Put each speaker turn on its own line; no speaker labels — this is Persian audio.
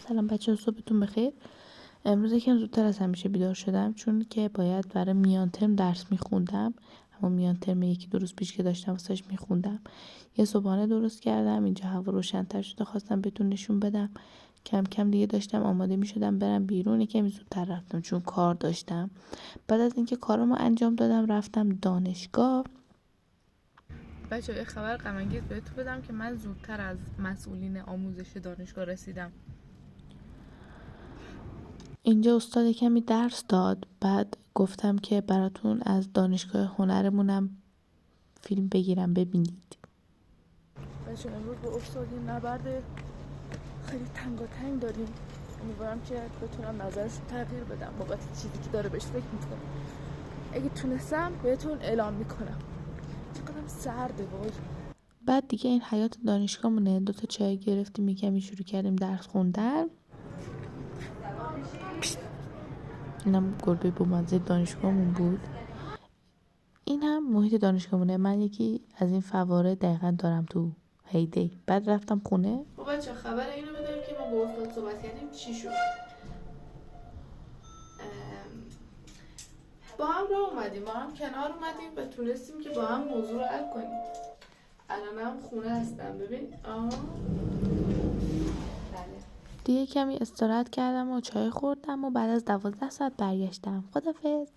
سلام بچه، صبحتون بخیر. امروز یکم زودتر از همیشه بیدار شدم چون که باید برای میان ترم درس میخوندم. اما میان ترم یکی دو روز پیش که داشتم واسش میخوندم. یه صبحانه درست کردم، اینجا هوا روشن‌تر شده، خواستم بهتون نشون بدم. کم کم دیگه داشتم آماده میشدم برم بیرون، یکم زودتر رفتم چون کار داشتم. بعد از اینکه کارمو انجام دادم رفتم دانشگاه. بچه یه خبر غم انگیز بهتون بدم که من زودتر از مسئولین آموزش دانشگاه رسیدم. اینجا استاد کمی درس داد، بعد گفتم که براتون از دانشگاه هنرمونم فیلم بگیرم ببینید. بچه امروز با استاد این نبرد خیلی تنگ داریم. امیدوارم که بتونم نظرش رو تغییر بدم بابت چیزی که داره بهش فکر میکنم. اگه تونستم بهتون اعلام میکنم. چقدرم سرده وای. بعد دیگه این حیات دانشگاهمونه، 2 تا چای گرفتیم، یکمی شروع کردیم درس خوندن. اینم گربه بامزه دانشگاهمون بود. این هم محیط دانشگاهمونه. من یکی از این فواره دقیقا دارم تو هیدی. بعد رفتم خونه. خب بچه خبر اینو بدم که ما با استاد صحبت کردیم چی شد. با هم راه اومدیم، با هم کنار اومدیم و تونستیم که با هم موضوع رو حل کنیم. الانم خونه هستم، ببین. بله. دیگه کمی استراحت کردم و چای خوردم و بعد از 12 ساعت برگشتم. خدافظ.